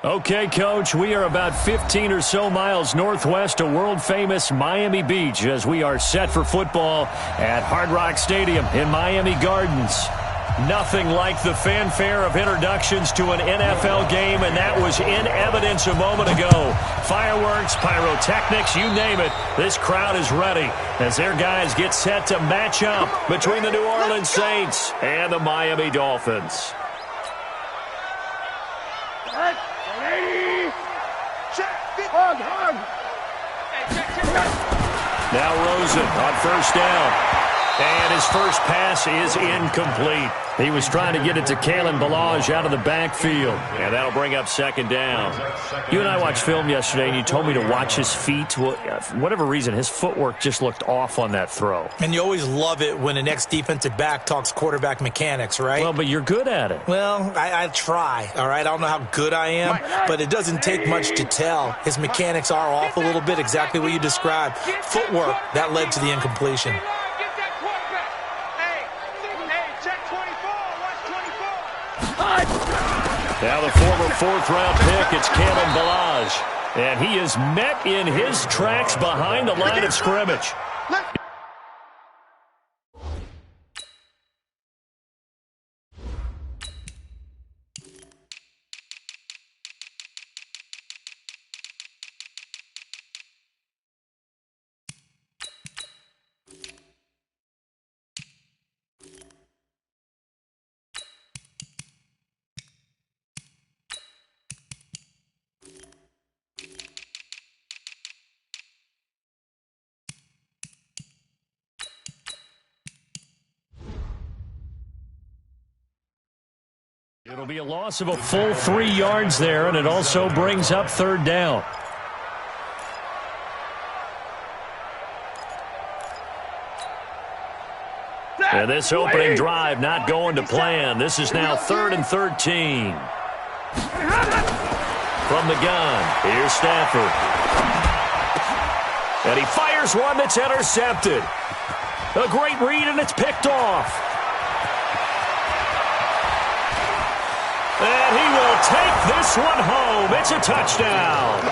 Okay, Coach, we are about 15 or so miles northwest of world-famous Miami Beach as we are set for football at Hard Rock Stadium in Miami Gardens. Nothing like the fanfare of introductions to an NFL game, and that was in evidence a moment ago. Fireworks, pyrotechnics, you name it. This crowd is ready as their guys get set to match up between the New Orleans Saints and the Miami Dolphins. Now Rosen on first down. And his first pass is incomplete. He was trying to get it to Kalen Ballage out of the backfield. And that'll bring up second down. You and I watched film yesterday, and you told me to watch his feet. Well, for whatever reason, his footwork just looked off on that throw. And you always love it when an ex-defensive back talks quarterback mechanics, right? Well, but you're good at it. Well, I try, all right? I don't know how good I am, but it doesn't take much to tell. His mechanics are off a little bit, exactly what you described. Footwork, that led to the incompletion. Now the former fourth-round pick, it's Kalen Ballage. And he is met in his tracks behind the line of scrimmage. It'll be a loss of a full 3 yards there, and it also brings up third down. And this opening drive not going to plan. This is now 3rd and 13. From the gun, here's Stafford. And he fires one that's intercepted. A great read, and it's picked off. And he will take this one home. It's a touchdown.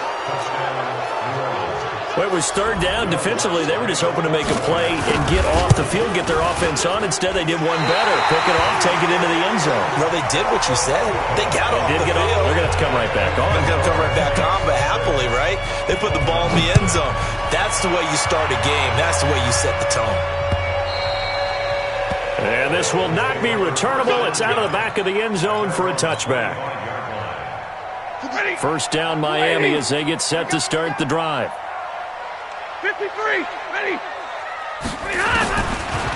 Well, it was third down. Defensively, they were just hoping to make a play and get off the field, get their offense on. Instead, they did one better. Pick it off, take it into the end zone. Well, they did what you said. They got off the field. They're going to have to come right back on. They're going to come right back on, but happily, right? They put the ball in the end zone. That's the way you start a game. That's the way you set the tone. And this will not be returnable. It's out of the back of the end zone for a touchback. First down, Miami, as they get set to start the drive. 53, ready.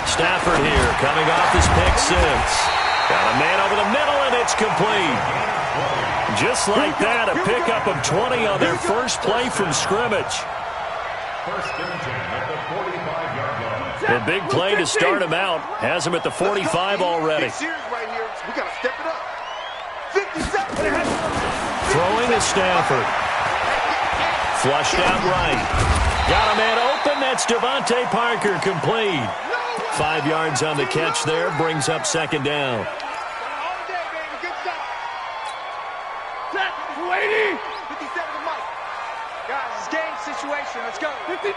Stafford here, coming off his pick six. Got a man over the middle, and it's complete. Just like that, a pickup of 20 on their first play from scrimmage. First and 10 at the 45-yard line. A big play to start him out. Has him at the 45 already. Right here. We got to step it up. 57. Throwing to Stafford. Flushed out right. Got a man open. That's Devontae Parker, complete. 5 yards on the catch there. Brings up second down. All day, baby. Good stuff. Set. 280. 57 to Mike. Guys, it's game situation. Let's go. 59.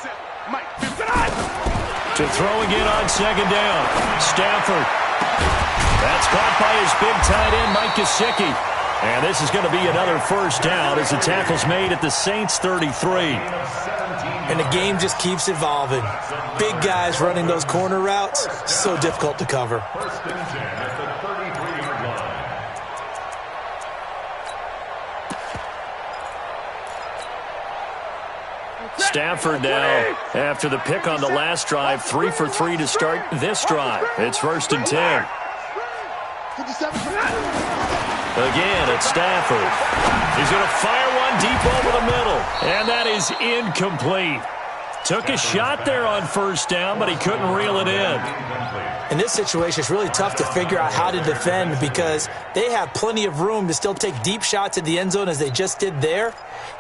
57. Mike. 59. To throw again on second down. Stafford. That's caught by his big tight end, Mike Gesicki. And this is going to be another first down as the tackle's made at the Saints 33. And the game just keeps evolving. Big guys running those corner routes, so difficult to cover. First and 10 at the 33-yard line. Stafford now, after the pick on the last drive, 3 for 3 to start this drive. It's first and 10. 57. Again, it's Stafford. He's going to fire one deep over the middle. And that is incomplete. Took a shot there on first down, but he couldn't reel it in. In this situation, it's really tough to figure out how to defend because they have plenty of room to still take deep shots at the end zone as they just did there.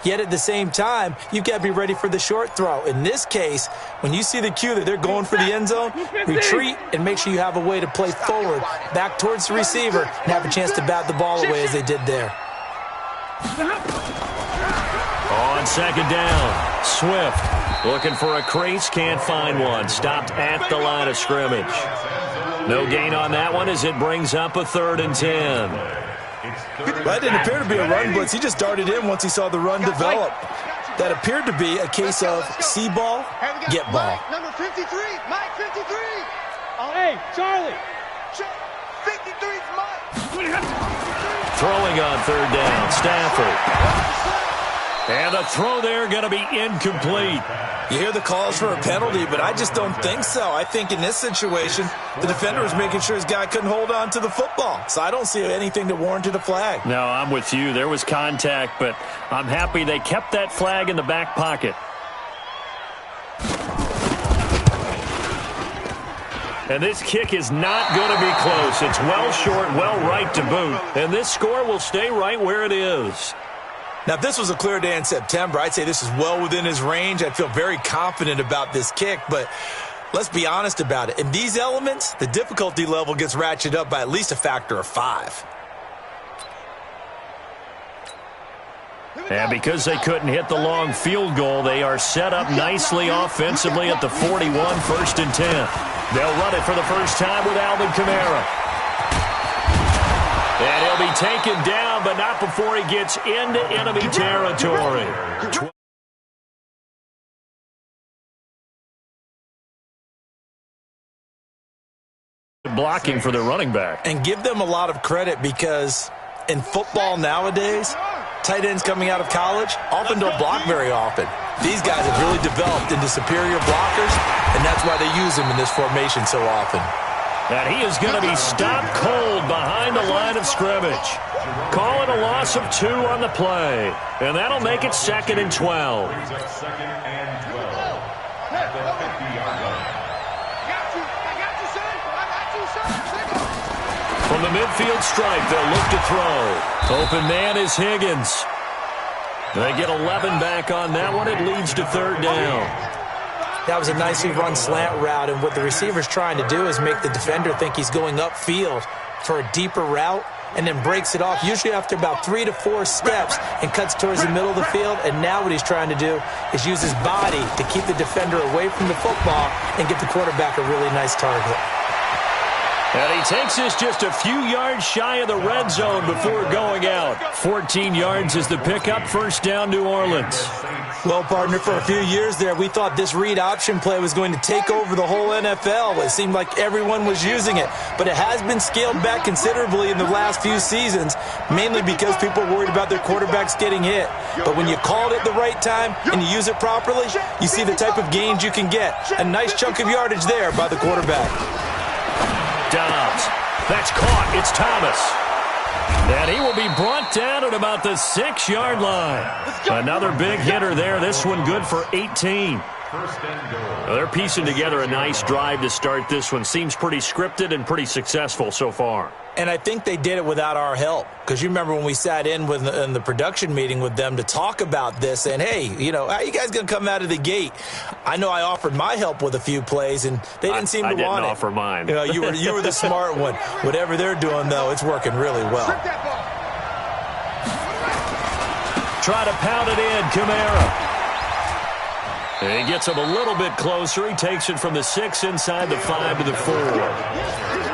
Yet at the same time, you've got to be ready for the short throw. In this case, when you see the cue that they're going for the end zone, retreat and make sure you have a way to play forward, back towards the receiver, and have a chance to bat the ball away as they did there. On second down, Swift looking for a crease, can't find one. Stopped at the line of scrimmage. No gain on that one as it brings up a 3rd and 10. That didn't appear to be a run blitz. He just darted in once he saw the run develop. That appeared to be a case of see ball, get ball. Number 53, Mike 53. Hey, Charlie. 53's Mike. Throwing on 3rd down, Stafford. And a throw there going to be incomplete. You hear the calls for a penalty, but I just don't think so. I think in this situation, the defender was making sure his guy couldn't hold on to the football. So I don't see anything that warranted a flag. No, I'm with you. There was contact, but I'm happy they kept that flag in the back pocket. And this kick is not going to be close. It's well short, well right to boot. And this score will stay right where it is. Now, if this was a clear day in September, I'd say this is well within his range. I'd feel very confident about this kick, but let's be honest about it. In these elements, the difficulty level gets ratcheted up by at least a factor of 5. And because they couldn't hit the long field goal, they are set up nicely offensively at the 41, 1st and 10. They'll run it for the first time with Alvin Kamara. And he'll be taken down, but not before he gets into enemy territory. Blocking for their running back. And give them a lot of credit because in football nowadays, tight ends coming out of college often don't block very often. These guys have really developed into superior blockers, and that's why they use them in this formation so often. And he is going to be stopped cold behind the line of scrimmage. Call it a loss of 2 on the play. And that'll make it 2nd and 12. From the midfield stripe, they'll look to throw. Open man is Higgins. They get 11 back on that one. It leads to 3rd down. That was a nicely run slant route, and what the receiver's trying to do is make the defender think he's going upfield for a deeper route and then breaks it off, usually after about 3 to 4 steps, and cuts towards the middle of the field. And now what he's trying to do is use his body to keep the defender away from the football and get the quarterback a really nice target. And he takes this just a few yards shy of the red zone before going out. 14 yards is the pickup. 1st down, New Orleans. Well, partner, for a few years there, we thought this read option play was going to take over the whole NFL. It seemed like everyone was using it, but it has been scaled back considerably in the last few seasons, mainly because people are worried about their quarterbacks getting hit. But when you call it at the right time and you use it properly, you see the type of gains you can get. A nice chunk of yardage there by the quarterback. Dobbs. That's caught. It's Thomas. And he will be brought down at about the 6-yard line. Another big hitter there. This one good for 18. Well, they're piecing together a nice drive to start this one. Seems pretty scripted and pretty successful so far. And I think they did it without our help. Because you remember when we sat in the production meeting with them to talk about this, and hey, you know, how you guys going to come out of the gate? I know I offered my help with a few plays, and they didn't seem to want it. I didn't offer mine. You know, you were the smart one. Whatever they're doing, though, it's working really well. Try to pound it in, Kamara. And he gets him a little bit closer. He takes it from the 6 inside the 5 to the 4.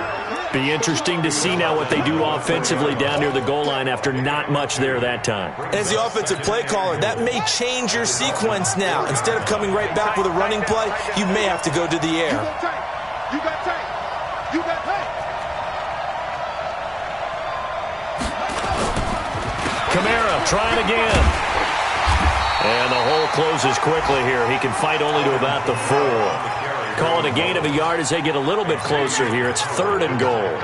Be interesting to see now what they do offensively down near the goal line after not much there that time. As the offensive play caller, that may change your sequence now. Instead of coming right back with a running play, you may have to go to the air. You got tape. You got tape. Kamara trying again. And the hole closes quickly here. He can fight only to about the 4. Call it a gain of a yard as they get a little bit closer here. It's 3rd and goal.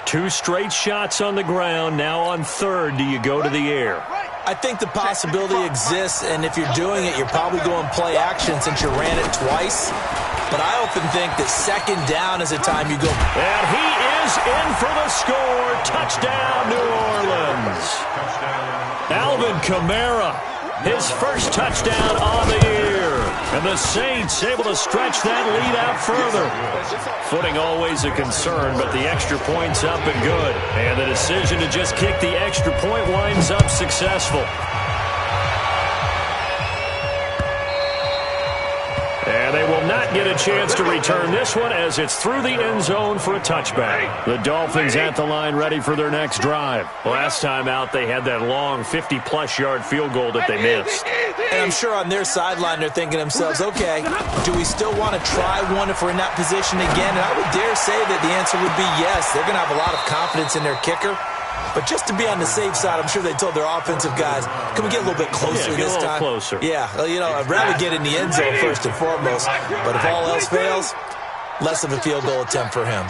2 straight shots on the ground. Now on 3rd, do you go to the air? I think the possibility exists, and if you're doing it, you're probably going play action since you ran it twice. But I often think that second down is a time you go. And he is in for the score. Touchdown, New Orleans. Alvin Kamara, his first touchdown on the year. And the Saints able to stretch that lead out further. Footing always a concern, but the extra point's up and good. And the decision to just kick the extra point winds up successful. And they will not get a chance to return this one as it's through the end zone for a touchback. The Dolphins at the line ready for their next drive. Last time out, they had that long 50-plus yard field goal that they missed. And I'm sure on their sideline they're thinking to themselves, okay, do we still want to try one if we're in that position again? And I would dare say that the answer would be yes. They're going to have a lot of confidence in their kicker. But just to be on the safe side, I'm sure they told their offensive guys, can we get a little bit closer this time? Closer. Yeah, you know, I'd rather get in the end zone first and foremost. But if all else fails, less of a field goal attempt for him.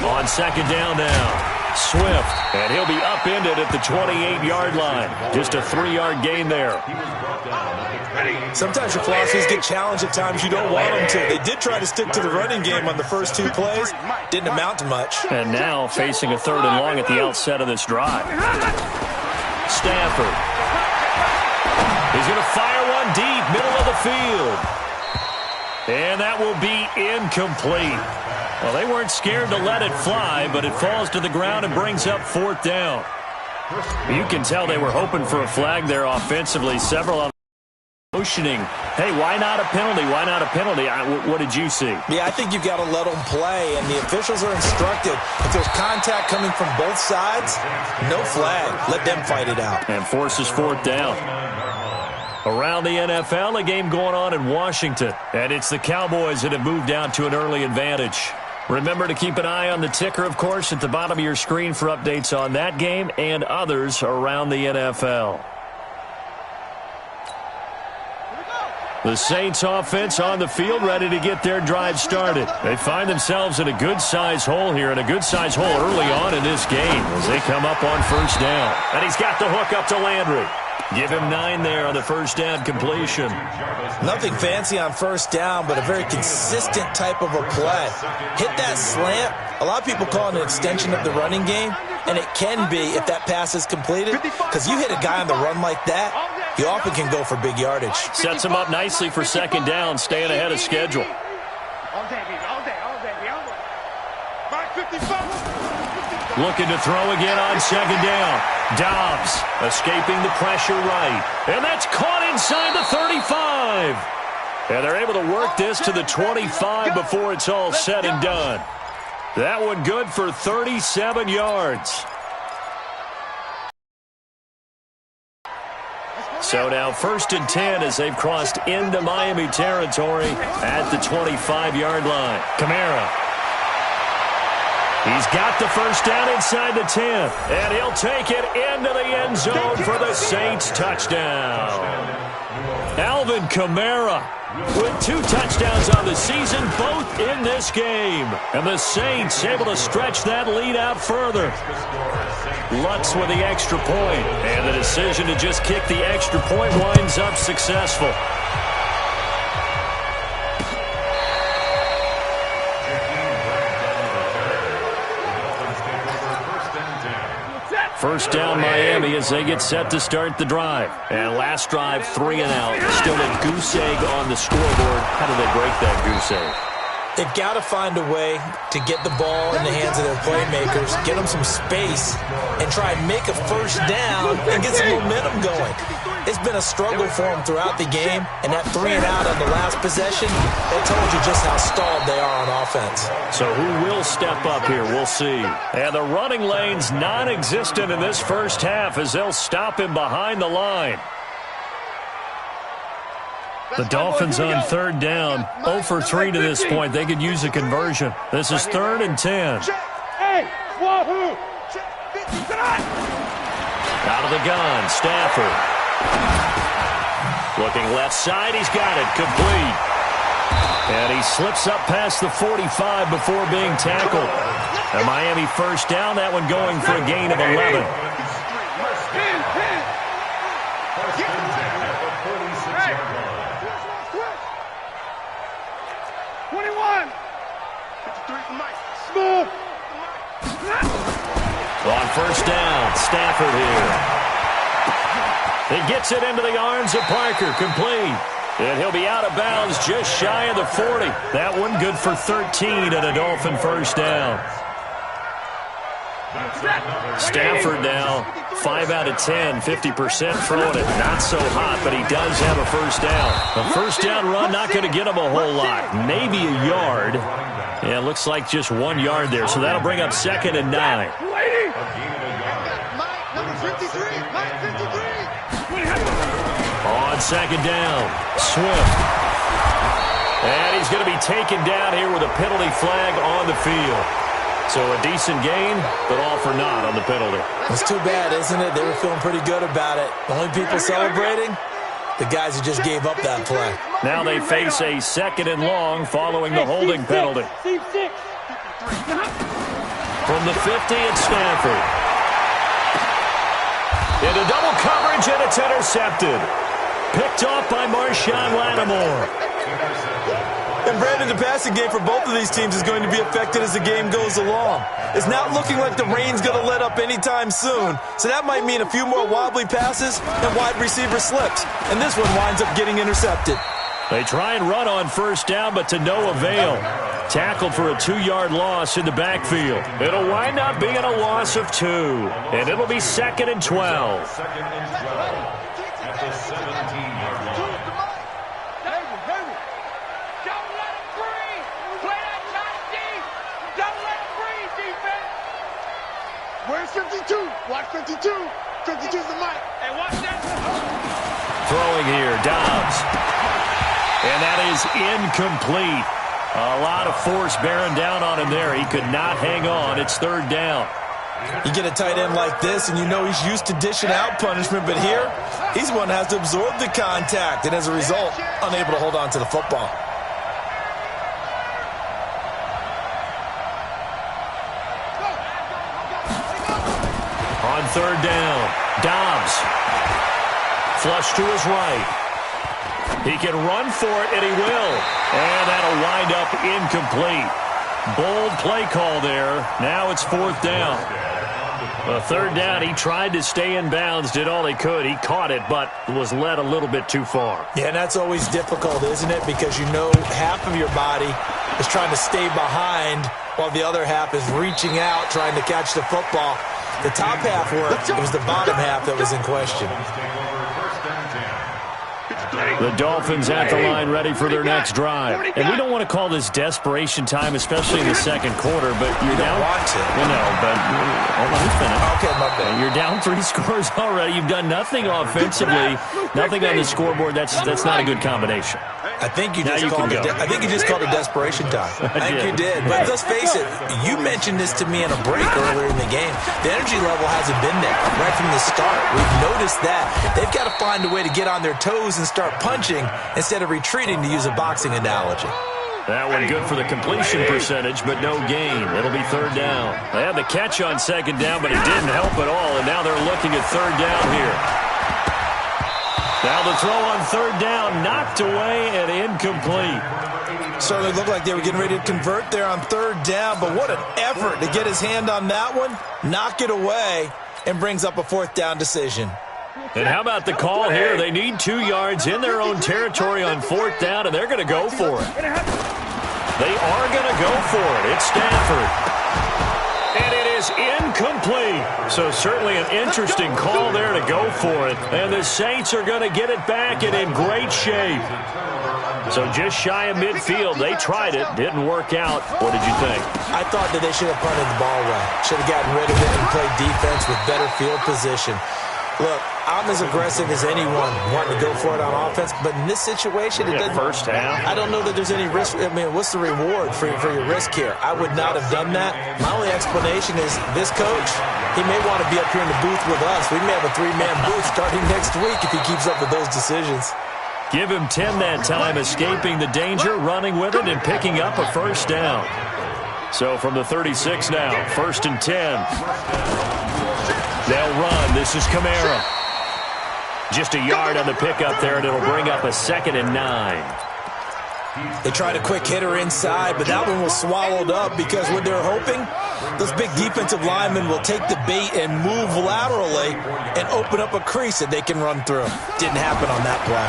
On second down now, Swift, and he'll be upended at the 28-yard line. Just a 3-yard gain there. Sometimes your philosophies get challenged at times you don't want them to. They did try to stick to the running game on the first 2 plays. Didn't amount to much. And now facing a 3rd and long at the outset of this drive. Stafford. He's going to fire one deep, middle of the field. And that will be incomplete. Well, they weren't scared to let it fly, but it falls to the ground and brings up 4th down. You can tell they were hoping for a flag there offensively. Several of them motioning, hey, why not a penalty? Why not a penalty? What did you see? Yeah, I think you've got to let them play, and the officials are instructed. If there's contact coming from both sides, no flag. Let them fight it out. And forces 4th down. Around the NFL, a game going on in Washington. And it's the Cowboys that have moved down to an early advantage. Remember to keep an eye on the ticker, of course, at the bottom of your screen for updates on that game and others around the NFL. The Saints offense on the field ready to get their drive started. They find themselves in a good-sized hole here, and a good-sized hole early on in this game as they come up on 1st down. And he's got the hook up to Landry. Give him 9 there on the 1st down completion. Nothing fancy on 1st down, but a very consistent type of a play. Hit that slant. A lot of people call it an extension of the running game, and it can be if that pass is completed, because you hit a guy on the run like that, you often can go for big yardage. Sets him up nicely for 2nd down, staying ahead of schedule. All day, baby, all day, all day, all day. Mark 55. Looking to throw again on 2nd down. Dobbs escaping the pressure right. And that's caught inside the 35. And they're able to work this to the 25 before it's all said and done. That one good for 37 yards. So now 1st and 10 as they've crossed into Miami territory at the 25-yard line. Kamara. He's got the 1st down inside the 10. And he'll take it into the end zone for the Saints touchdown. Alvin Kamara with 2 touchdowns on the season, both in this game. And the Saints able to stretch that lead out further. Lutz with the extra point. And the decision to just kick the extra point winds up successful. First down Miami as they get set to start the drive. And last drive, 3 and out. Still a goose egg on the scoreboard. How do they break that goose egg? They've got to find a way to get the ball in the hands of their playmakers, get them some space, and try and make a 1st down and get some momentum going. It's been a struggle for them throughout the game, and that 3 and out on the last possession, they told you just how stalled they are on offense. So who will step up here? We'll see. And the running lane's non-existent in this first half as they'll stop him behind the line. The Dolphins on 3rd down, 0 for 3 to this point. They could use a conversion. This is 3rd and 10. Hey, wahoo! Out of the gun, Stafford. Looking left side, he's got it, complete. And he slips up past the 45 before being tackled. A Miami first down, that one going for a gain of 11. On first down, Stafford here. He gets it into the arms of Parker, complete. And he'll be out of bounds just shy of the 40. That one good for 13 and a Dolphin first down. Stafford now 5 out of 10, 50% throwing it. Not so hot, but he does have a first down. A first down run not going to get him a whole lot. Maybe a yard. Yeah, it looks like just 1 yard there, so that'll bring up 2nd and 9. On 2nd down, Swift. And he's going to be taken down here with a penalty flag on the field. So a decent gain, but all for naught on the penalty. It's too bad, isn't it? They were feeling pretty good about it. The only people celebrating, the guys who just gave up that play. Now they face a 2nd and long following the holding penalty. From the 50, it's Stafford. Into double coverage, and it's intercepted. Picked off by Marshawn Lattimore. And Brandon, the passing game for both of these teams is going to be affected as the game goes along. It's not looking like the rain's going to let up anytime soon, so that might mean a few more wobbly passes and wide receiver slips. And this one winds up getting intercepted. They try and run on first down, but to no avail. Tackled for a 2-yard loss in the backfield. It'll wind up being a loss of 2, and it'll be 2nd and 12. At the 17-yard line. Where's 52? Watch 52. 52's the mic. Hey, watch that. Throwing here, Dobbs. And that is incomplete. A lot of force bearing down on him there. He could not hang on. It's 3rd down. You get a tight end like this, and you know he's used to dishing out punishment, but here, he's one that has to absorb the contact, and as a result, unable to hold on to the football. On 3rd down, Dobbs. Flush to his right. He can run for it, and he will. And that'll wind up incomplete. Bold play call there. Now it's 4th down. 3rd down, he tried to stay in bounds, did all he could. He caught it, but was led a little bit too far. Yeah, and that's always difficult, isn't it? Because you know half of your body is trying to stay behind while the other half is reaching out, trying to catch the football. The top half worked. It was the bottom half that was in question. The Dolphins at the line ready for their next drive. And we don't want to call this desperation time, especially in the 2nd quarter, but you're down. Want to. Well, no, but hold on, finish. Okay, my bad. You're down 3 scores already. You've done nothing offensively, nothing on the scoreboard. That's not a good combination. I think you just called it desperation time. I think you did. But let's face it, you mentioned this to me in a break earlier in the game. The energy level hasn't been there right from the start. We've noticed that. They've got to find a way to get on their toes and start punching instead of retreating, to use a boxing analogy. That one good for the completion percentage, but no gain. It'll be 3rd down. They had the catch on 2nd down, but it didn't help at all, and now they're looking at 3rd down here. Now the throw on 3rd down, knocked away and incomplete. Certainly looked like they were getting ready to convert there on 3rd down, but what an effort to get his hand on that one, knock it away, and brings up a 4th down decision. And how about the call here? They need 2 yards in their own territory on 4th down, and they're going to go for it. They are going to go for it. It's Stafford. And it is incomplete. So certainly an interesting call there to go for it. And the Saints are going to get it back and in great shape. So just shy of midfield. They tried it. Didn't work out. What did you think? I thought that they should have punted the ball away. Should have gotten rid of it and played defense with better field position. Look, I'm as aggressive as anyone wanting to go for it on offense, but in this situation, it doesn't. First half. I don't know that there's any risk. I mean, what's the reward for your risk here? I would not have done that. My only explanation is this coach, he may want to be up here in the booth with us. We may have a 3-man booth starting next week if he keeps up with those decisions. Give him 10 that time, escaping the danger, running with it, and picking up a first down. So from the 36 now, 1st and 10. They'll run. This is Kamara. Just a yard on the pickup there, and it'll bring up a 2nd and 9. They tried a quick hitter inside, but that one was swallowed up because what they're hoping, those big defensive linemen will take the bait and move laterally and open up a crease that they can run through. Didn't happen on that play.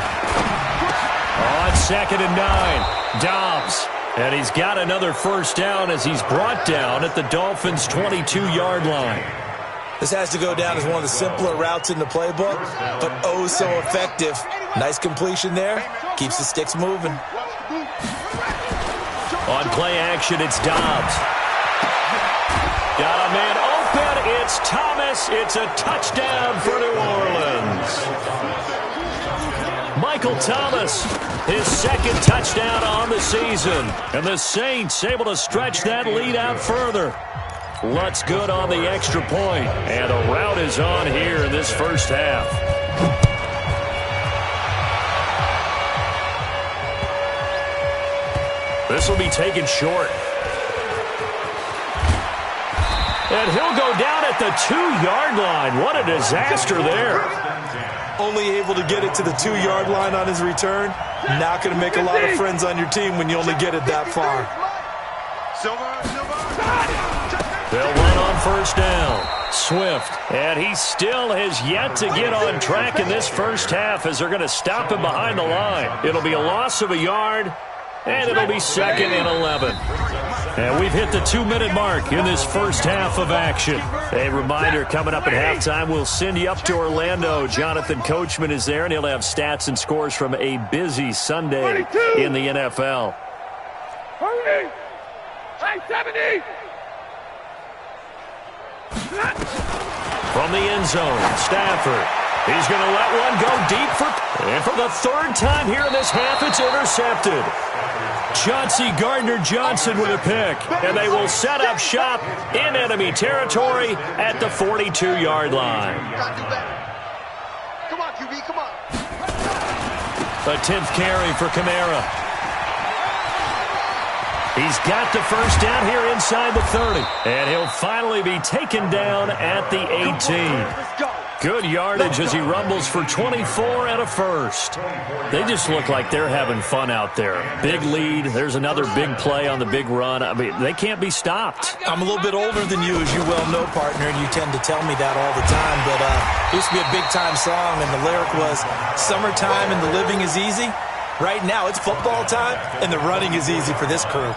On 2nd and 9, Dobbs. And he's got another first down as he's brought down at the Dolphins' 22-yard line. This has to go down as one of the simpler routes in the playbook, but oh so effective. Nice completion there. Keeps the sticks moving. On play action, it's Dobbs. Got a man open. It's Thomas. It's a touchdown for New Orleans. Michael Thomas, his 2nd touchdown on the season. And the Saints able to stretch that lead out further. Lutz good on the extra point. And a rout is on here in this first half. This will be taken short. And he'll go down at the 2-yard line. What a disaster there. Only able to get it to the 2-yard line on his return. Not going to make a lot of friends on your team when you only get it that far. They'll run on first down. Swift. And he still has yet to get on track in this first half as they're going to stop him behind the line. It'll be a loss of a yard. And it'll be 2nd and 11. And we've hit the 2-minute mark in this first half of action. A reminder, coming up at halftime, we'll send you up to Orlando. Jonathan Coachman is there, and he'll have stats and scores from a busy Sunday in the NFL. Hurry! Hey, 70! From the end zone, Stafford. He's going to let one go deep and for the 3rd time here in this half, it's intercepted. Chauncey Gardner-Johnson with a pick, and they will set up shop in enemy territory at the 42-yard line. Come on, QB, come on. A 10th carry for Kamara. He's got the first down here inside the 30, and he'll finally be taken down at the 18. Good yardage as he rumbles for 24 and a first. They just look like they're having fun out there. Big lead. There's another big play on the big run. I mean, they can't be stopped. I'm a little bit older than you, as you well know, partner, and you tend to tell me that all the time. But it used to be a big-time song, and the lyric was, "Summertime and the living is easy." Right now, it's football time, and the running is easy for this crew.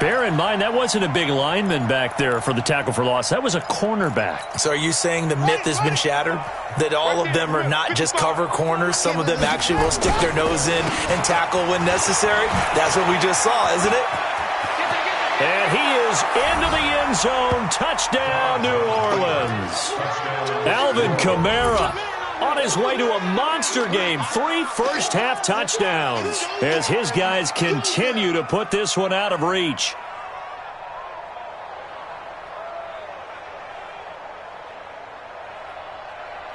Bear in mind, that wasn't a big lineman back there for the tackle for loss. That was a cornerback. So are you saying the myth has been shattered? That all of them are not just cover corners? Some of them actually will stick their nose in and tackle when necessary? That's what we just saw, isn't it? And he is into the end zone. Touchdown, New Orleans. Alvin Kamara on his way to a monster game. 3 first-half touchdowns as his guys continue to put this one out of reach.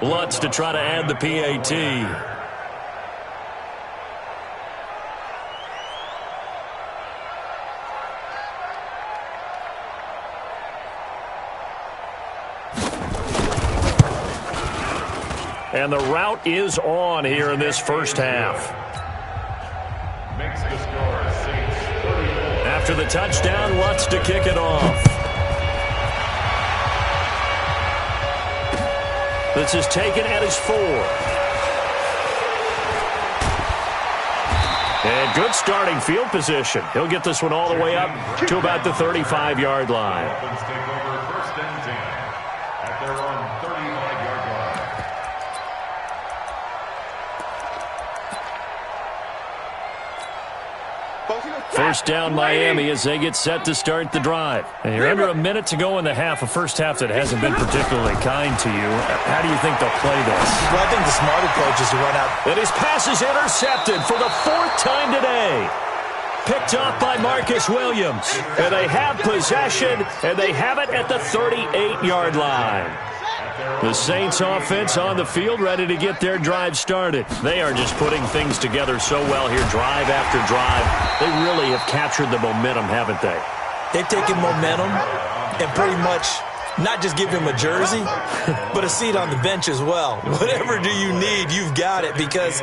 Lutz to try to add the PAT. And the route is on here in this first half. After the touchdown, Lutz to kick it off. This is taken at his 4. And good starting field position. He'll get this one all the way up to about the 35-yard line. First down Miami as they get set to start the drive. And you're under a minute to go in the half, a first half that hasn't been particularly kind to you. How do you think they'll play this? Well, I think the smart approach is to run out. And his pass is intercepted for the 4th time today. Picked off by Marcus Williams. And they have possession, and they have it at the 38-yard line. The Saints offense on the field, ready to get their drive started. They are just putting things together so well here, drive after drive. They really have captured the momentum, haven't they? They've taken momentum and pretty much not just give him a jersey, but a seat on the bench as well. Whatever do you need, you've got it, because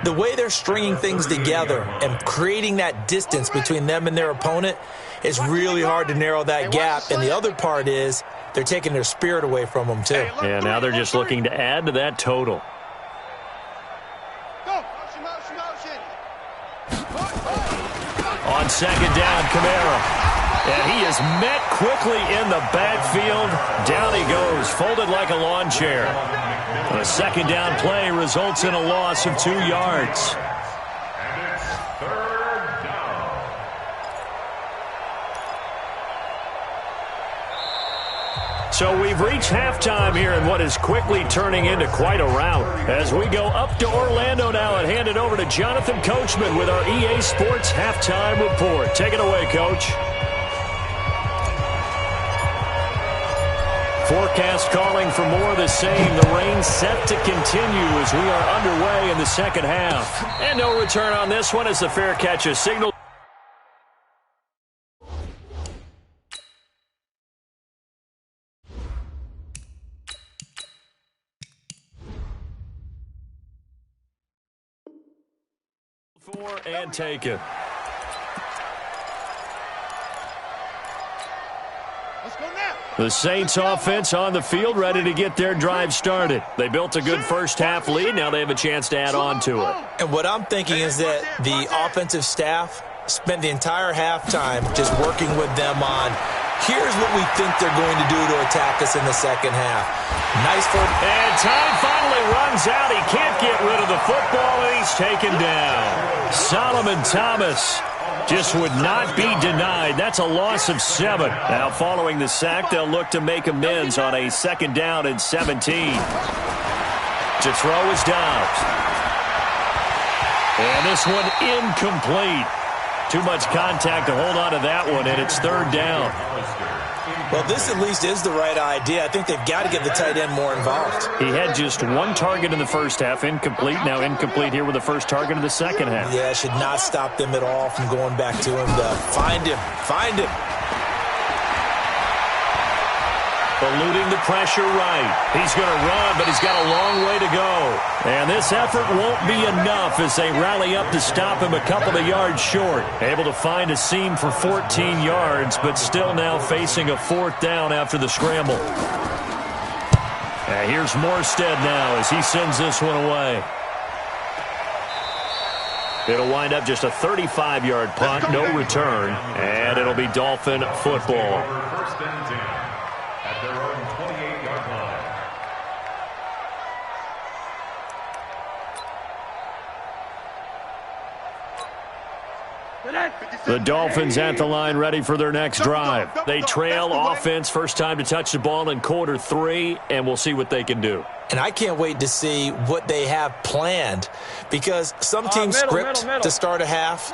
the way they're stringing things together and creating that distance between them and their opponent, it's really hard to narrow that gap. And the other part is they're taking their spirit away from them, too. Yeah, now they're just looking to add to that total. On second down, Kamara. And he is met quickly in the backfield. Down he goes, folded like a lawn chair. A second down play results in a loss of 2 yards. And it's third down. So we've reached halftime here in what is quickly turning into quite a rout. As we go up to Orlando now and hand it over to Jonathan Coachman with our EA Sports Halftime Report. Take it away, Coach. Forecast calling for more of the same. The rain set to continue as we are underway in the second half. And no return on this one as the fair catch is signaled. And take it. The Saints offense on the field, ready to get their drive started. They built a good first half lead. Now they have a chance to add on to it. And what I'm thinking is that the offensive staff spent the entire halftime just working with them on, here's what we think they're going to do to attack us in the second half. Nice for... And time finally runs out. He can't get rid of the football, and he's taken down. Solomon Thomas just would not be denied. That's a loss of 7. Now, following the sack, they'll look to make amends on a second down and 17. To throw is Dobbs. And this one incomplete. Too much contact to hold on to that one, and it's third down. Well, this at least is the right idea. I think they've got to get the tight end more involved. He had just 1 target in the first half, incomplete. Now incomplete here with the first target of the second half. Yeah, it should not stop them at all from going back to him to find him. Find him. Eluding the pressure right. He's going to run, but he's got a long way to go. And this effort won't be enough as they rally up to stop him a couple of yards short. Able to find a seam for 14 yards, but still now facing a 4th down after the scramble. And here's Morstead now as he sends this one away. It'll wind up just a 35-yard punt, no return, and it'll be Dolphin football. First and 10 at their own 28-yard line. The Dolphins at the line ready for their next drive. They trail offense, first time to touch the ball in quarter 3, and we'll see what they can do. And I can't wait to see what they have planned, because some teams script to start a half.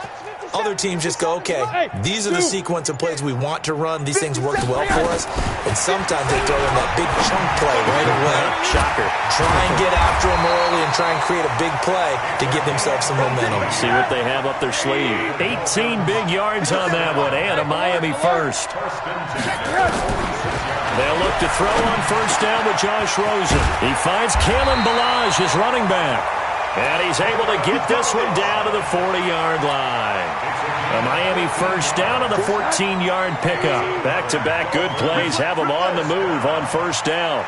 Other teams just go, okay, these are the sequence of plays we want to run. These things worked well for us. And sometimes they throw in that big chunk play right away. Shocker. Try and get after them early and try and create a big play to give themselves some momentum. See what they have up their sleeve. 18 big yards on that one, and a Miami first. They'll look to throw on first down with Josh Rosen. He finds Kalen Ballage, his running back. And he's able to get this one down to the 40-yard line. A Miami first down on the 14-yard pickup. Back-to-back good plays have them on the move on first down.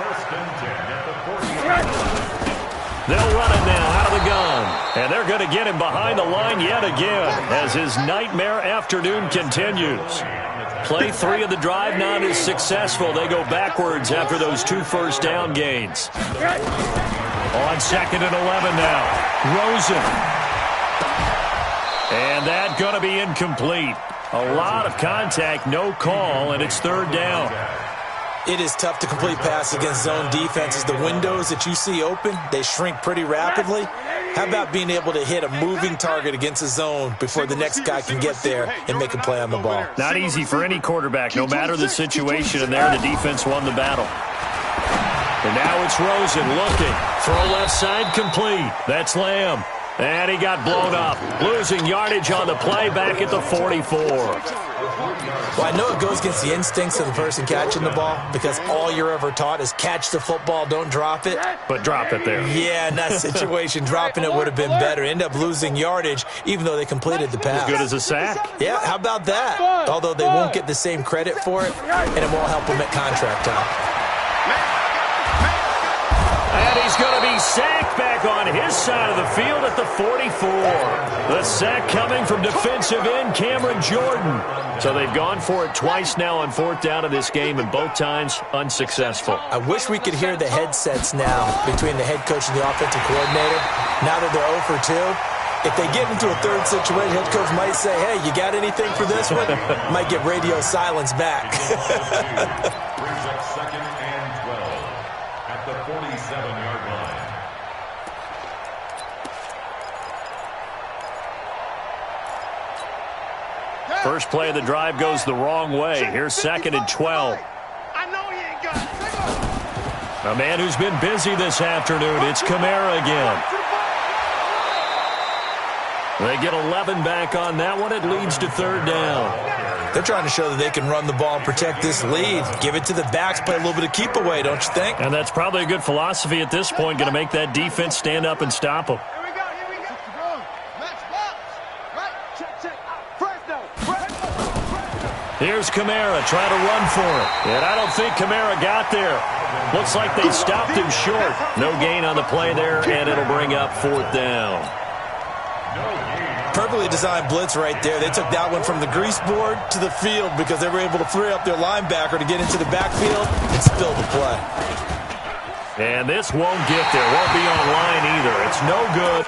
They'll run it now out of the gun. And they're going to get him behind the line yet again as his nightmare afternoon continues. Play 3 of the drive not as successful. They go backwards after those 2 first down gains. On second and 11 now. Rosen. And that going to be incomplete. A lot of contact, no call, and it's third down. It is tough to complete pass against zone defenses. The windows that you see open, they shrink pretty rapidly. How about being able to hit a moving target against a zone before the next guy can get there and make a play on the ball? Not easy for any quarterback, no matter the situation, and there the defense won the battle. And now it's Rosen looking. Throw left side complete. That's Lamb. And he got blown up. Losing yardage on the play back at the 44. Well, I know it goes against the instincts of the person catching the ball because all you're ever taught is catch the football, don't drop it. But drop it there. Yeah, in that situation, dropping it would have been better. End up losing yardage even though they completed the pass. As good as a sack. Yeah, how about that? Although they won't get the same credit for it, and it won't help them at contract time. And he's going to be sacked back on his side of the field at the 44. The sack coming from defensive end Cameron Jordan. So they've gone for it twice now on fourth down in this game, and both times unsuccessful. I wish we could hear the headsets now between the head coach and the offensive coordinator. Now that they're 0 for 2, if they get into a third situation, head coach might say, hey, you got anything for this one? Might get radio silence back. Brings up second and 12 at the 47-yard line. First play of the drive goes the wrong way. Here's second and 12. I know he ain't got it. A man who's been busy this afternoon. It's Kamara again. They get 11 back on that one. It leads to third down. They're trying to show that they can run the ball and protect this lead. Give it to the backs, play a little bit of keep away, don't you think? And that's probably a good philosophy at this point. Going to make that defense stand up and stop them. Here we go, here we go. Match box. Right, check. Fresno. Here's Kamara trying to run for it. And I don't think Kamara got there. Looks like they stopped him short. No gain on the play there, and it'll bring up fourth down. Perfectly designed blitz right there. They took that one from the grease board to the field because they were able to free up their linebacker to get into the backfield and spill the play. And this won't get there. Won't be online either. It's no good.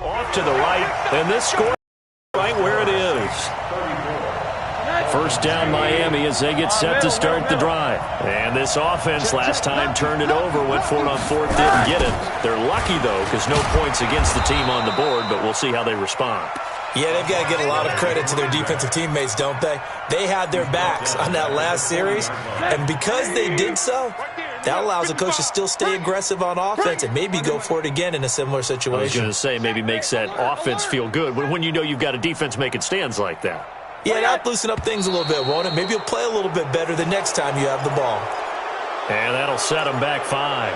Off to the right, and this score right where it is. First down Miami as they get set to start the drive. And this offense last time turned it over, went for it on fourth, didn't get it. They're lucky, though, because no points against the team on the board, but we'll see how they respond. Yeah, they've got to get a lot of credit to their defensive teammates, don't they? They had their backs on that last series, and because they did so, that allows the coach to still stay aggressive on offense and maybe go for it again in a similar situation. I was going to say maybe makes that offense feel good when you know you've got a defense making stands like that. Yeah, that'll loosen up things a little bit, won't it? Maybe you'll play a little bit better the next time you have the ball. And that'll set them back 5.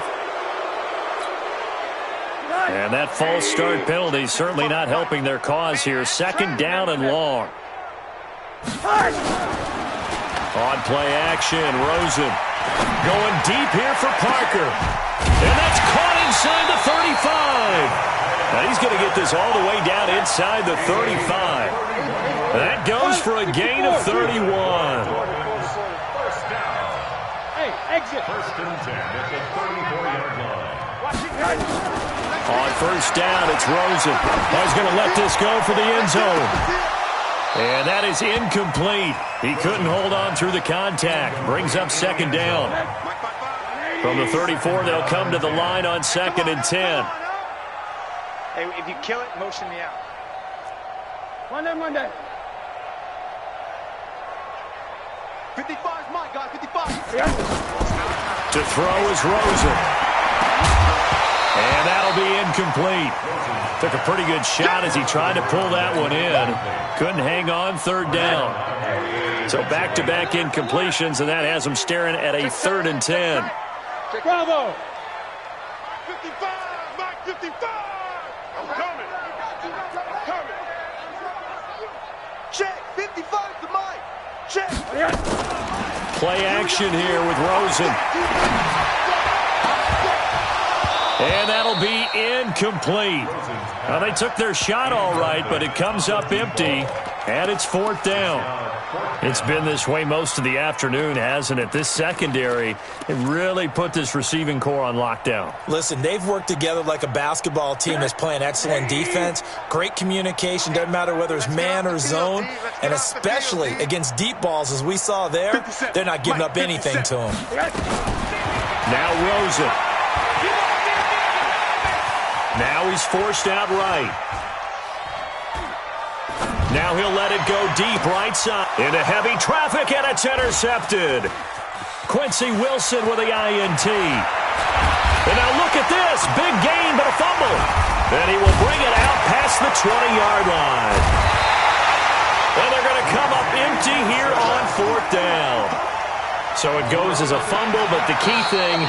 And that false start penalty certainly not helping their cause here. Second down and long. On play action, Rosen going deep here for Parker. And that's caught inside the 35. Now he's going to get this all the way down inside the 35. That goes for a gain of 31. Hey, exit. First and 10 at the 34-yard line. On first down, it's Rosen. He's going to let this go for the end zone. And that is incomplete. He couldn't hold on through the contact. Brings up second down. From the 34, they'll come to the line on second and 10. Hey, if you kill it, motion me out. Monday. 55 is mine, guys. 55. To throw is Rosen. And that'll be incomplete. Took a pretty good shot as he tried to pull that one in. Couldn't hang on, third down. So back-to-back incompletions, and that has him staring at a 3rd and 10. Bravo. 55, Mike, 55. I'm coming. Check, 55 to Mike. Check. Play action here with Rosen. And that'll be incomplete. Now, they took their shot all right, but it comes up empty, and it's 4th down. It's been this way most of the afternoon, hasn't it? This secondary, it really put this receiving core on lockdown. Listen, they've worked together like a basketball team that's playing excellent defense. Great communication, doesn't matter whether it's man or zone, and especially against deep balls, as we saw there, they're not giving up anything to them. Now Rosen. Now he's forced out right. Now he'll let it go deep right side. Into heavy traffic, and it's intercepted. Quincy Wilson with the INT. And now look at this. Big gain, but a fumble. And he will bring it out past the 20-yard line. And they're going to come up empty here on 4th down. So it goes as a fumble, but the key thing,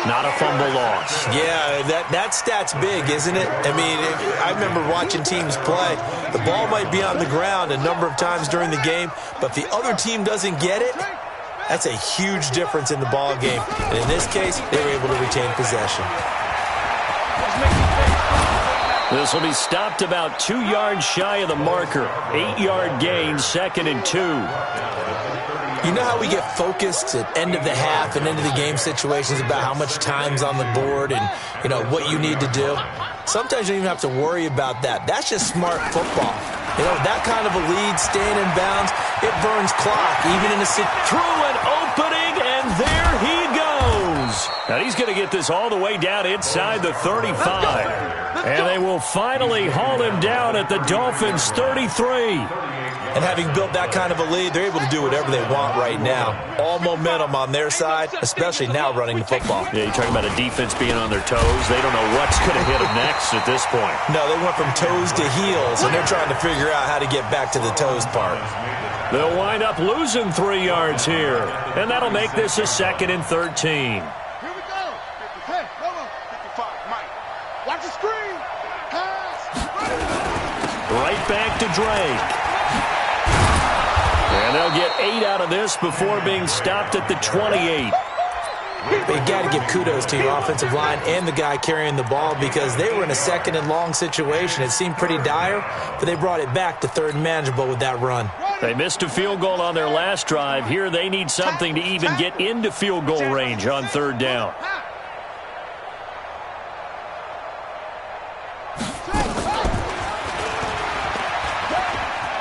not a fumble loss. Yeah, that stat's big, isn't it? I mean, I remember watching teams play. The ball might be on the ground a number of times during the game, but if the other team doesn't get it, that's a huge difference in the ball game. And in this case, they were able to retain possession. This will be stopped about 2 yards shy of the marker. 8-yard gain, 2nd and 2. You know how we get focused at end of the half and end of the game situations about how much time's on the board and, you know, what you need to do? Sometimes you don't even have to worry about that. That's just smart football. You know, that kind of a lead, staying in bounds, it burns clock, even in a through an opening, and there he goes. Now he's going to get this all the way down inside the 35. And they will finally haul him down at the Dolphins' 33. And having built that kind of a lead, they're able to do whatever they want right now. All momentum on their side, especially now running the football. Yeah, you're talking about a defense being on their toes. They don't know what's going to hit them next at this point. No, they went from toes to heels, and they're trying to figure out how to get back to the toes part. They'll wind up losing 3 yards here, and that'll make this a 2nd and 13. Here we go. Hey, hold on. 55, Mike. Watch the screen. Pass. Right back to Drake. And they'll get 8 out of this before being stopped at the 28. They got to give kudos to your offensive line and the guy carrying the ball because they were in a 2nd and long situation. It seemed pretty dire, but they brought it back to 3rd and manageable with that run. They missed a field goal on their last drive. Here they need something to even get into field goal range on 3rd down.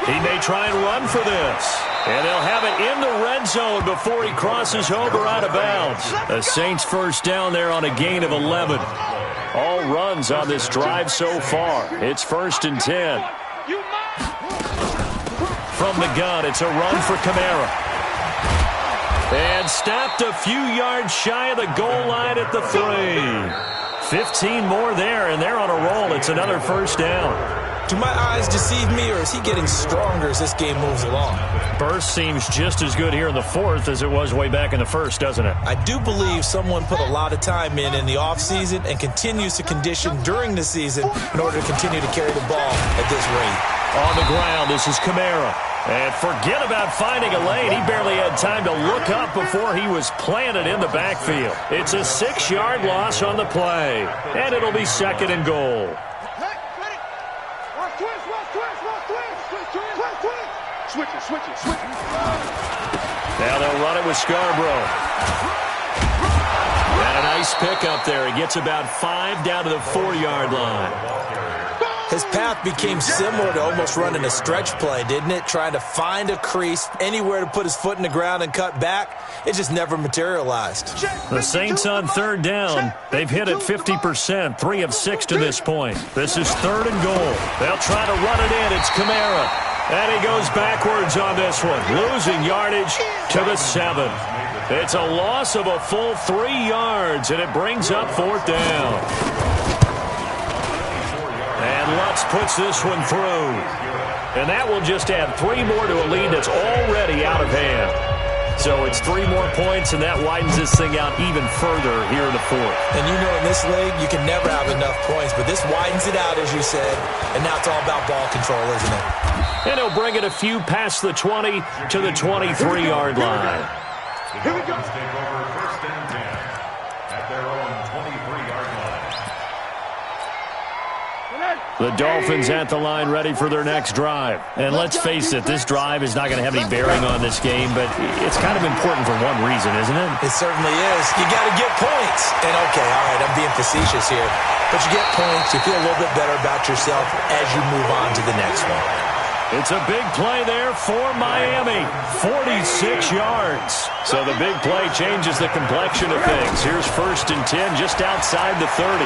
He may try and run for this. And they'll have it in the red zone before he crosses over out of bounds. The Saints first down there on a gain of 11. All runs on this drive so far. It's 1st and 10. From the gun, it's a run for Kamara. And stopped a few yards shy of the goal line at the 3. 15 more there, and they're on a roll. It's another 1st down. Do my eyes deceive me, or is he getting stronger as this game moves along? Burst seems just as good here in the 4th as it was way back in the 1st, doesn't it? I do believe someone put a lot of time in the offseason and continues to condition during the season in order to continue to carry the ball at this rate. On the ground, this is Kamara. And forget about finding a lane. He barely had time to look up before he was planted in the backfield. It's a 6-yard loss on the play. And it'll be 2nd and goal. Now they'll run it with Scarborough. And a nice pickup there. He gets about 5 down to the 4-yard line. His path became similar to almost running a stretch play, didn't it? Trying to find a crease, anywhere to put his foot in the ground and cut back. It just never materialized. The Saints on 3rd down. They've hit it 50%, 3 of 6 to this point. This is 3rd and goal. They'll try to run it in. It's Kamara. And he goes backwards on this one, losing yardage to the 7. It's a loss of a full 3 yards, and it brings up 4th down. And Lutz puts this one through. And that will just add 3 more to a lead that's already out of hand. So it's 3 more points, and that widens this thing out even further here in the 4th. And you know in this league, you can never have enough points, but this widens it out, as you said, and now it's all about ball control, isn't it? And he'll bring it a few past the 20 to the 23-yard line. Here we go. Take over 1st and 10 at their own 23-yard line. The Dolphins at the line ready for their next drive. And let's face it, this drive is not going to have any bearing on this game, but it's kind of important for one reason, isn't it? It certainly is. You got to get points. And okay, all right, I'm being facetious here. But you get points, you feel a little bit better about yourself as you move on to the next one. It's a big play there for Miami. 46 yards. So the big play changes the complexion of things. Here's 1st and 10 just outside the 30.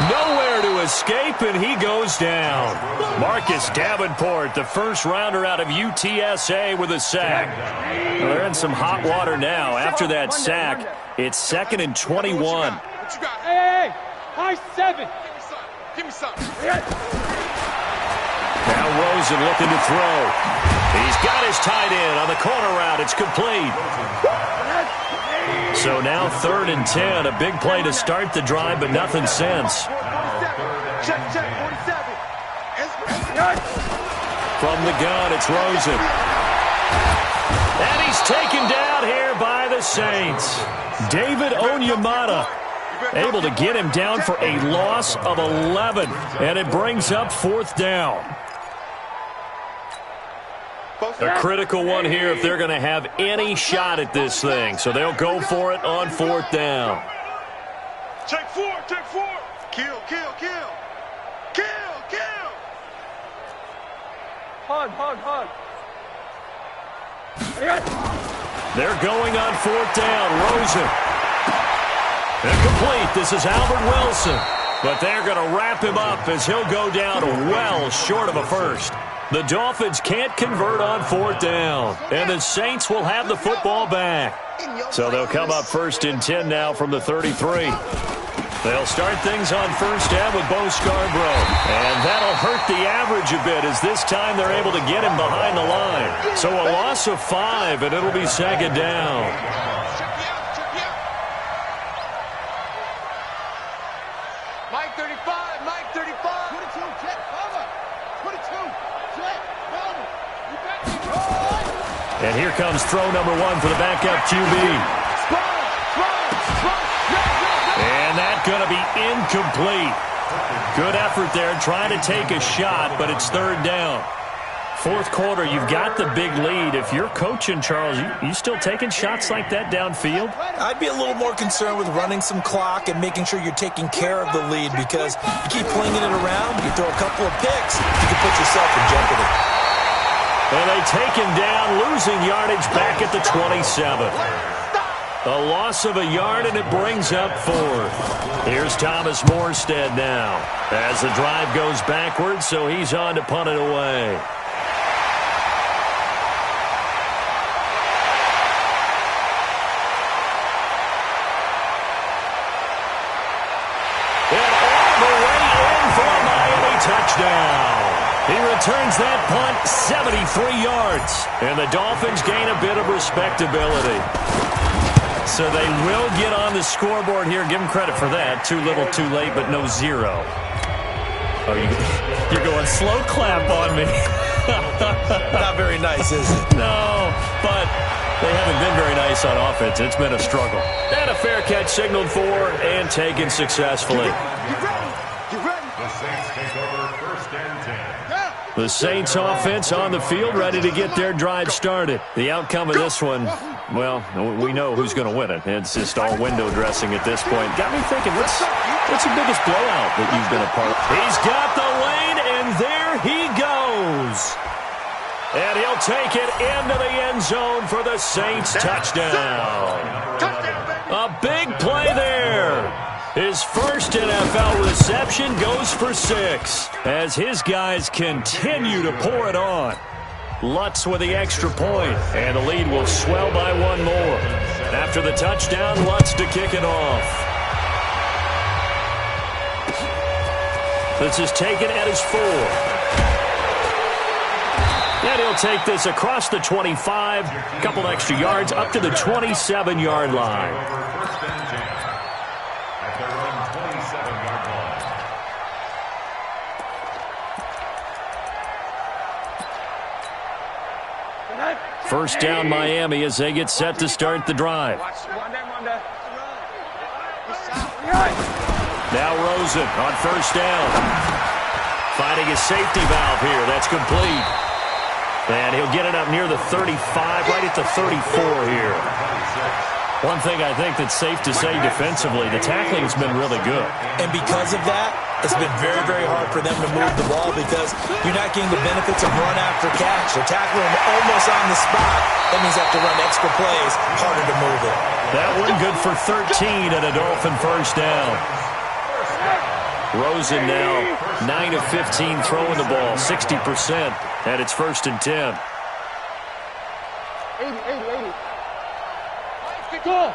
Nowhere to escape, and he goes down. Marcus Davenport, the first rounder out of UTSA with a sack. Well, they're in some hot water now. After that sack, it's 2nd and 21. Hey, high 7. Give me some. Now Rosen looking to throw. He's got his tight end on the corner route. It's complete. So now 3rd and 10. A big play to start the drive, but nothing since. Check, 47. From the gun, it's Rosen. And he's taken down here by the Saints. David Onyemata able to get him down for a loss of 11. And it brings up 4th down. A critical one here if they're going to have any shot at this thing. So they'll go for it on 4th down. Check 4. Kill. Hug. They're going on 4th down. Rosen. Incomplete. This is Albert Wilson. But they're going to wrap him up as he'll go down well short of a first. The Dolphins can't convert on 4th down. And the Saints will have the football back. So they'll come up 1st and 10 now from the 33. They'll start things on 1st down with Bo Scarborough. And that'll hurt the average a bit as this time they're able to get him behind the line. So a loss of 5, and it'll be 2nd down. Mike 35. 22, check, cover. 22, check, cover. And here comes throw number 1 for the backup QB. And that's going to be incomplete. Good effort there trying to take a shot, but it's 3rd down. 4th quarter, you've got the big lead. If you're coaching, Charles, you still taking shots like that downfield? I'd be a little more concerned with running some clock and making sure you're taking care of the lead, because you keep flinging it around, you throw a couple of picks, you can put yourself in jeopardy. And they take him down, losing yardage back at the 27. A loss of a yard, and it brings up 4th. Here's Thomas Morstead now as the drive goes backwards, so he's on to punt it away. And all the way in for a Miami touchdown. He returns that punt 73 yards, and the Dolphins gain a bit of respectability. So they will get on the scoreboard here. Give them credit for that. Too little, too late, but no 0. Oh, you're going slow clap on me. Not very nice, is it? No, but they haven't been very nice on offense. It's been a struggle. And a fair catch signaled for and taken successfully. You ready? The Saints take over 1st and 10. The Saints offense on the field, ready to get their drive started. The outcome of this one, well, we know who's going to win it. It's just all window dressing at this point. Got me thinking, what's the biggest blowout that you've been a part of? He's got the lane, and there he goes. And he'll take it into the end zone for the Saints touchdown. A big play there. His first NFL reception goes for 6 as his guys continue to pour it on. Lutz with the extra point, and the lead will swell by 1 more. After the touchdown, Lutz to kick it off. This is taken at his 4. And he'll take this across the 25, a couple extra yards, up to the 27-yard line. First down Miami as they get set to start the drive. Now Rosen on first down. Finding his safety valve here. That's complete. And he'll get it up near the 35, right at the 34 here. One thing I think that's safe to say defensively, the tackling has been really good. And because of that, it's been very, very hard for them to move the ball because you're not getting the benefits of run after catch. They're tackling them almost on the spot. That means they have to run extra plays, harder to move it. That one good for 13 and a Dolphin first down. Rosen now 9 of 15 throwing the ball, 60%, and it's 1st and 10. 80. Go!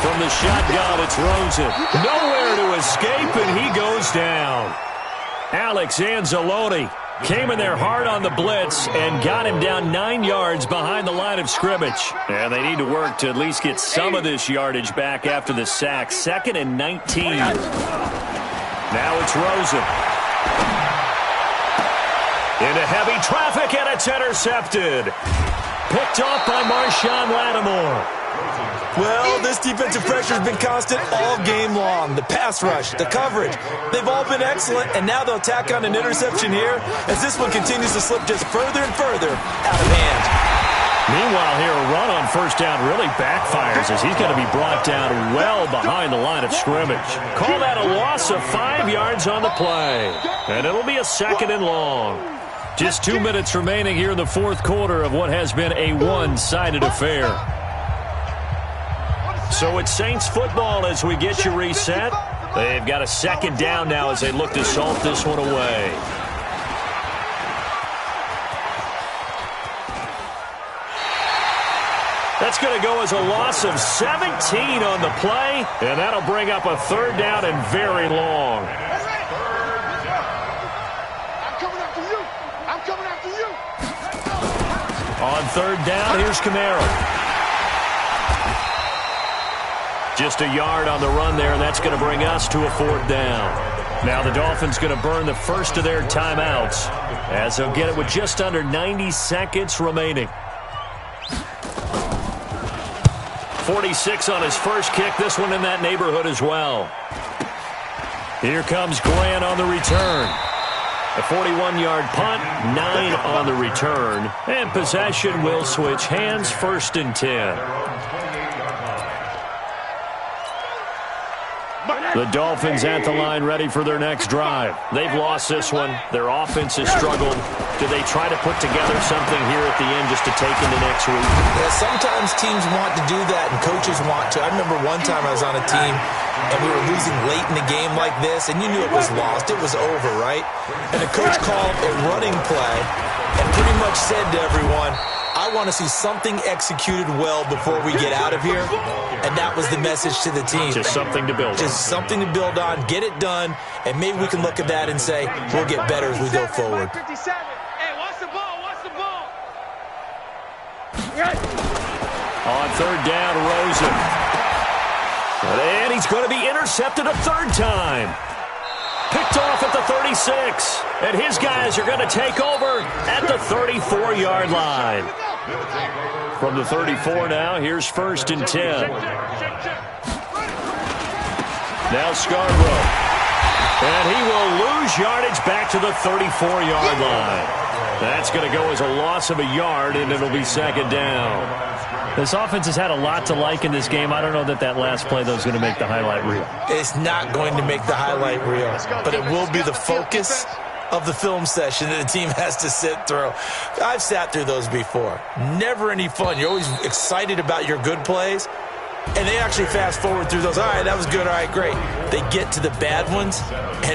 From the shotgun, it's Rosen. Nowhere to escape, and he goes down. Alex Anzalone came in there hard on the blitz and got him down 9 yards behind the line of scrimmage. And they need to work to at least get some of this yardage back after the sack. 2nd and 19. Now it's Rosen. Into heavy traffic, and it's intercepted. Picked off by Marshawn Lattimore. Well, this defensive pressure has been constant all game long. The pass rush, the coverage, they've all been excellent, and now they'll tack on an interception here as this one continues to slip just further and further out of hand. Meanwhile, here, a run on first down really backfires as he's going to be brought down well behind the line of scrimmage. Call that a loss of 5 yards on the play, and it'll be a 2nd and long. Just 2 minutes remaining here in the 4th quarter of what has been a one-sided affair. So it's Saints football as we get you reset. They've got a 2nd down now as they look to salt this one away. That's going to go as a loss of 17 on the play, and that'll bring up a 3rd down and very long. On 3rd down, here's Kamara. Just a yard on the run there, and that's going to bring us to a 4th down. Now the Dolphins going to burn the first of their timeouts as they'll get it with just under 90 seconds remaining. 46 on his first kick, this one in that neighborhood as well. Here comes Glenn on the return. A 41-yard punt, 9 on the return, and possession will switch hands, 1st and 10. The Dolphins at the line ready for their next drive. They've lost this one. Their offense has struggled. Do they try to put together something here at the end just to take into next week? Yeah, sometimes teams want to do that and coaches want to. I remember one time I was on a team and we were losing late in the game like this, and you knew it was lost. It was over, right? And the coach called a running play and pretty much said to everyone, I want to see something executed well before we get out of here. And that was the message to the team. Just something to build on. Just something to build on, get it done, and maybe we can look at that and say, we'll get better as we go forward. Hey, watch the ball, watch the ball. On 3rd down, Rosen. And he's going to be intercepted a 3rd time. Picked off at the 36. And his guys are going to take over at the 34-yard line. From the 34 now, here's 1st and 10. Now Scarborough. And he will lose yardage back to the 34-yard line. That's going to go as a loss of a yard, and it'll be second down. This offense has had a lot to like in this game. I don't know that last play, though, is going to make the highlight reel. It's not going to make the highlight reel, but it will be the focus of the film session that the team has to sit through. I've sat through those before. Never any fun. You're always excited about your good plays, and they actually fast forward through those. All right, that was good. All right, great. They get to the bad ones, and